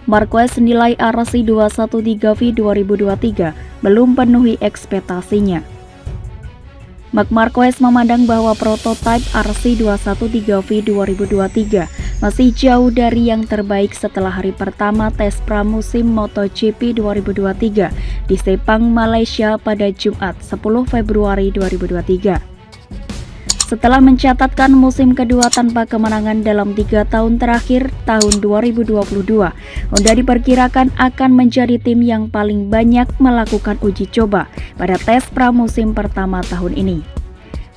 Marquez nilai RC213V 2023 belum penuhi ekspektasinya. Marc Marquez memandang bahwa prototipe RC213V 2023 masih jauh dari yang terbaik setelah hari pertama tes pramusim MotoGP 2023 di Sepang, Malaysia pada Jumat 10 Februari 2023. Setelah mencatatkan musim kedua tanpa kemenangan dalam 3 tahun terakhir tahun 2022, Honda diperkirakan akan menjadi tim yang paling banyak melakukan uji coba pada tes pramusim pertama tahun ini.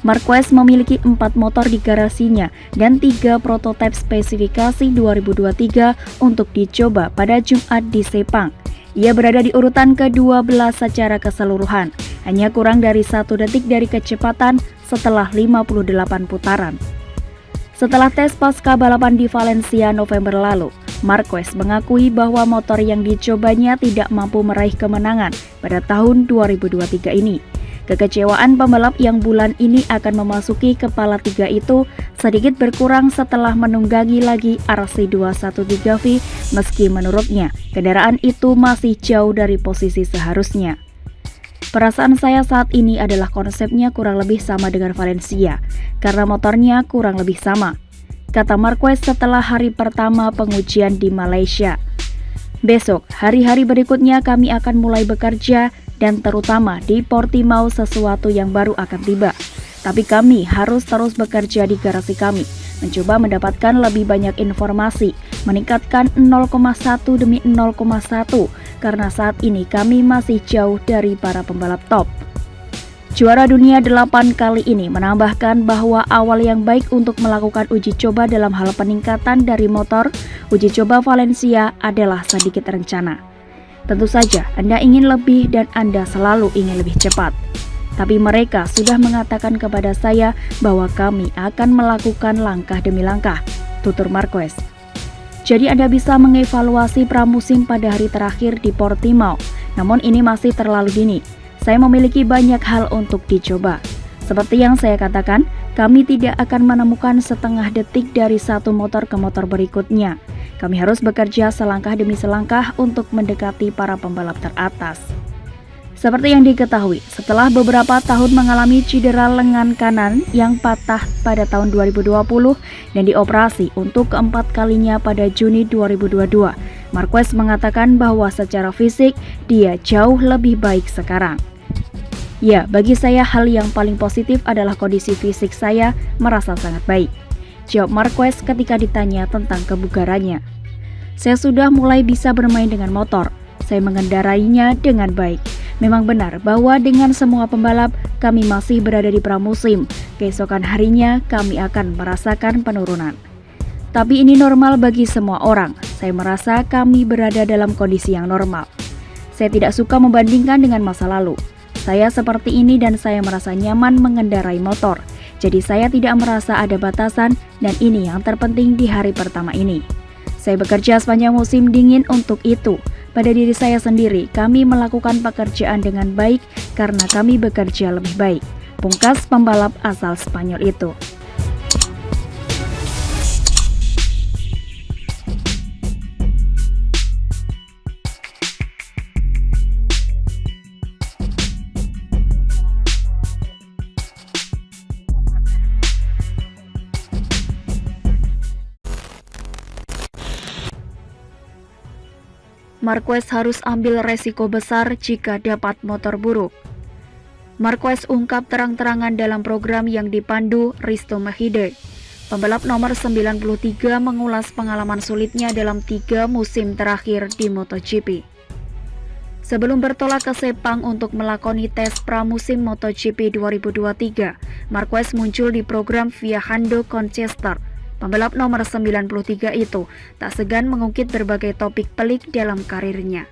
Marquez memiliki 4 motor di garasinya dan 3 prototipe spesifikasi 2023 untuk dicoba pada Jumat di Sepang. Ia berada di urutan ke-12 secara keseluruhan, hanya kurang dari 1 detik dari kecepatan setelah 58 putaran. Setelah tes pasca balapan di Valencia November lalu, Marquez mengakui bahwa motor yang dicobanya tidak mampu meraih kemenangan pada tahun 2023 ini. Kekecewaan pembalap yang bulan ini akan memasuki kepala 3 itu sedikit berkurang setelah menunggangi lagi RC213V, meski menurutnya kendaraan itu masih jauh dari posisi seharusnya. Perasaan saya saat ini adalah konsepnya kurang lebih sama dengan Valencia, karena motornya kurang lebih sama, kata Marquez setelah hari pertama pengujian di Malaysia. Besok, hari-hari berikutnya kami akan mulai bekerja dan terutama di Portimao sesuatu yang baru akan tiba. Tapi kami harus terus bekerja di garasi kami, mencoba mendapatkan lebih banyak informasi, meningkatkan 0,1 demi 0,1, karena saat ini kami masih jauh dari para pembalap top. Juara dunia 8 kali ini menambahkan bahwa awal yang baik untuk melakukan uji coba dalam hal peningkatan dari motor uji coba Valencia adalah sedikit rencana. Tentu saja Anda ingin lebih dan Anda selalu ingin lebih cepat. Tapi mereka sudah mengatakan kepada saya bahwa kami akan melakukan langkah demi langkah, tutur Marquez. Jadi Anda bisa mengevaluasi pramusim pada hari terakhir di Portimao, namun ini masih terlalu dini. Saya memiliki banyak hal untuk dicoba. Seperti yang saya katakan, kami tidak akan menemukan setengah detik dari satu motor ke motor berikutnya. Kami harus bekerja selangkah demi selangkah untuk mendekati para pembalap teratas. Seperti yang diketahui, setelah beberapa tahun mengalami cedera lengan kanan yang patah pada tahun 2020 dan dioperasi untuk keempat kalinya pada Juni 2022, Marquez mengatakan bahwa secara fisik dia jauh lebih baik sekarang. Ya, bagi saya hal yang paling positif adalah kondisi fisik saya merasa sangat baik, jawab Marquez ketika ditanya tentang kebugarannya. Saya sudah mulai bisa bermain dengan motor, saya mengendarainya dengan baik. Memang benar bahwa dengan semua pembalap kami masih berada di pramusim. Keesokan harinya kami akan merasakan penurunan. Tapi ini normal bagi semua orang. Saya merasa kami berada dalam kondisi yang normal. Saya tidak suka membandingkan dengan masa lalu. Saya seperti ini dan saya merasa nyaman mengendarai motor. Jadi saya tidak merasa ada batasan dan ini yang terpenting di hari pertama ini. Saya bekerja sepanjang musim dingin untuk itu. Pada diri saya sendiri, kami melakukan pekerjaan dengan baik karena kami bekerja lebih baik, pungkas pembalap asal Spanyol itu. Marquez harus ambil resiko besar jika dapat motor buruk. Marquez ungkap terang-terangan dalam program yang dipandu Risto Mejide. Pembalap nomor 93 mengulas pengalaman sulitnya dalam 3 musim terakhir di MotoGP. Sebelum bertolak ke Sepang untuk melakoni tes pramusim MotoGP 2023, Marquez muncul di program Viajando con Chester. Pembalap nomor 93 itu tak segan mengungkit berbagai topik pelik dalam karirnya.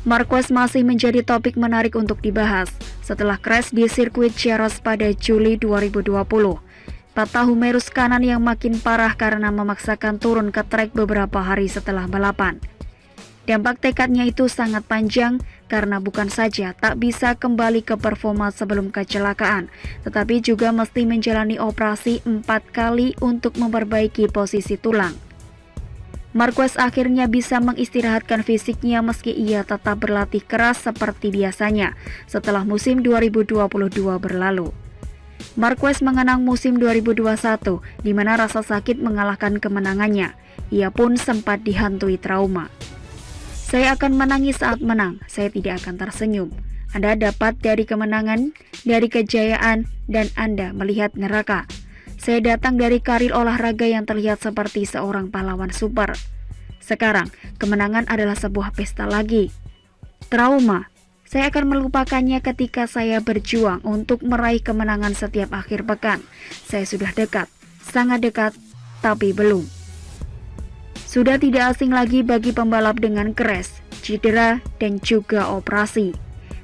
Marquez masih menjadi topik menarik untuk dibahas setelah crash di sirkuit Jerez pada Juli 2020. Patah humerus kanan yang makin parah karena memaksakan turun ke trek beberapa hari setelah balapan. Dampak tekadnya itu sangat panjang karena bukan saja tak bisa kembali ke performa sebelum kecelakaan, tetapi juga mesti menjalani operasi 4 kali untuk memperbaiki posisi tulang. Marquez akhirnya bisa mengistirahatkan fisiknya meski ia tetap berlatih keras seperti biasanya setelah musim 2022 berlalu. Marquez mengenang musim 2021 di mana rasa sakit mengalahkan kemenangannya. Ia pun sempat dihantui trauma. Saya akan menangis saat menang, saya tidak akan tersenyum. Anda dapat dari kemenangan, dari kejayaan, dan Anda melihat neraka. Saya datang dari karir olahraga yang terlihat seperti seorang pahlawan super. Sekarang, kemenangan adalah sebuah pesta lagi. Trauma. Saya akan melupakannya ketika saya berjuang untuk meraih kemenangan setiap akhir pekan. Saya sudah dekat, sangat dekat, tapi belum. Sudah tidak asing lagi bagi pembalap dengan crash, cedera, dan juga operasi.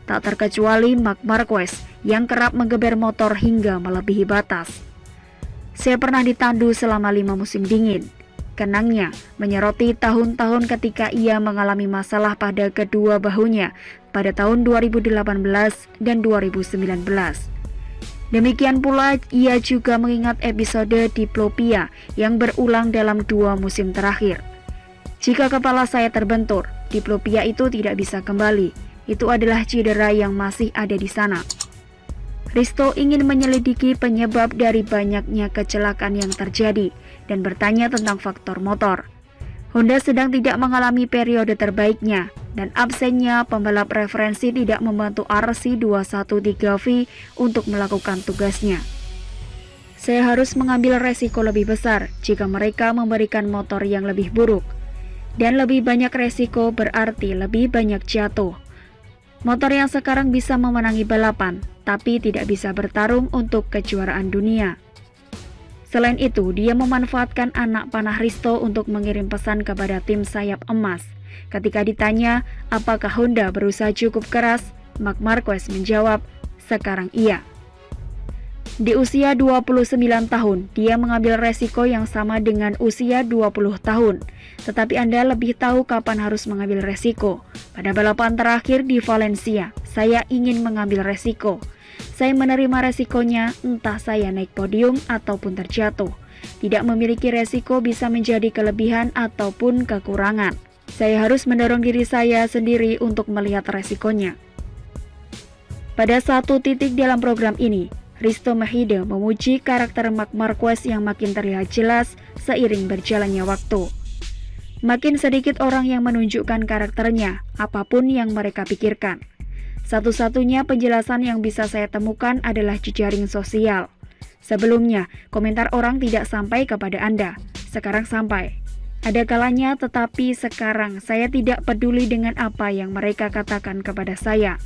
Tak terkecuali Marc Marquez yang kerap menggeber motor hingga melebihi batas. Saya pernah ditandu selama 5 musim dingin. Kenangnya menyoroti tahun-tahun ketika ia mengalami masalah pada kedua bahunya pada tahun 2018 dan 2019. Demikian pula ia juga mengingat episode diplopia yang berulang dalam 2 musim terakhir. Jika kepala saya terbentur, diplopia itu tidak bisa kembali. Itu adalah cedera yang masih ada di sana. Risto ingin menyelidiki penyebab dari banyaknya kecelakaan yang terjadi dan bertanya tentang faktor motor. Honda sedang tidak mengalami periode terbaiknya dan absennya pembalap referensi tidak membantu RC213V untuk melakukan tugasnya. Saya harus mengambil resiko lebih besar jika mereka memberikan motor yang lebih buruk. Dan lebih banyak resiko berarti lebih banyak jatuh. Motor yang sekarang bisa memenangi balapan, tapi tidak bisa bertarung untuk kejuaraan dunia. Selain itu, dia memanfaatkan anak panah Risto untuk mengirim pesan kepada tim sayap emas. Ketika ditanya apakah Honda berusaha cukup keras, Marc Marquez menjawab, sekarang iya. Di usia 29 tahun, dia mengambil resiko yang sama dengan usia 20 tahun. Tetapi Anda lebih tahu kapan harus mengambil resiko. Pada balapan terakhir di Valencia, saya ingin mengambil resiko. Saya menerima resikonya, entah saya naik podium ataupun terjatuh. Tidak memiliki resiko bisa menjadi kelebihan ataupun kekurangan. Saya harus mendorong diri saya sendiri untuk melihat resikonya. Pada satu titik dalam program ini, Risto Mejide memuji karakter Marc Marquez yang makin terlihat jelas seiring berjalannya waktu. Makin sedikit orang yang menunjukkan karakternya, apapun yang mereka pikirkan. Satu-satunya penjelasan yang bisa saya temukan adalah jejaring sosial. Sebelumnya, komentar orang tidak sampai kepada Anda. Sekarang sampai. Ada kalanya, tetapi sekarang saya tidak peduli dengan apa yang mereka katakan kepada saya.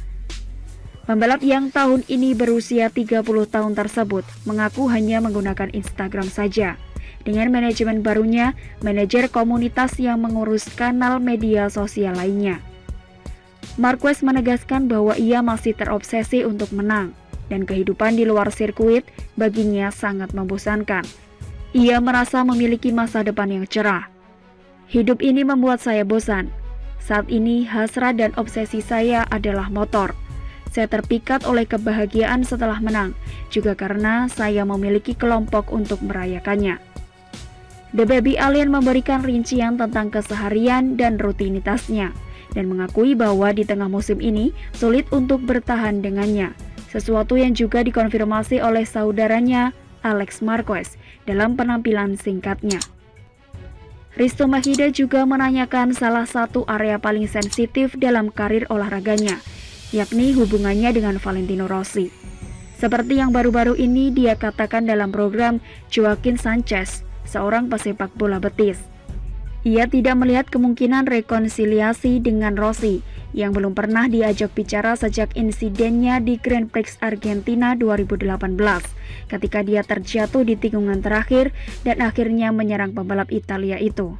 Pembalap yang tahun ini berusia 30 tahun tersebut mengaku hanya menggunakan Instagram saja. Dengan manajemen barunya, manajer komunitas yang mengurus kanal media sosial lainnya. Marquez menegaskan bahwa ia masih terobsesi untuk menang, dan kehidupan di luar sirkuit baginya sangat membosankan. Ia merasa memiliki masa depan yang cerah. Hidup ini membuat saya bosan. Saat ini hasrat dan obsesi saya adalah motor. Saya terpikat oleh kebahagiaan setelah menang, juga karena saya memiliki kelompok untuk merayakannya. The Baby Alien memberikan rincian tentang keseharian dan rutinitasnya, dan mengakui bahwa di tengah musim ini sulit untuk bertahan dengannya, sesuatu yang juga dikonfirmasi oleh saudaranya Alex Marquez dalam penampilan singkatnya. Risto Mejide juga menanyakan salah satu area paling sensitif dalam karir olahraganya, yakni hubungannya dengan Valentino Rossi. Seperti yang baru-baru ini dia katakan dalam program Joaquin Sanchez, seorang pesepak bola betis. Ia tidak melihat kemungkinan rekonsiliasi dengan Rossi, yang belum pernah diajak bicara sejak insidennya di Grand Prix Argentina 2018, ketika dia terjatuh di tikungan terakhir dan akhirnya menyerang pembalap Italia itu.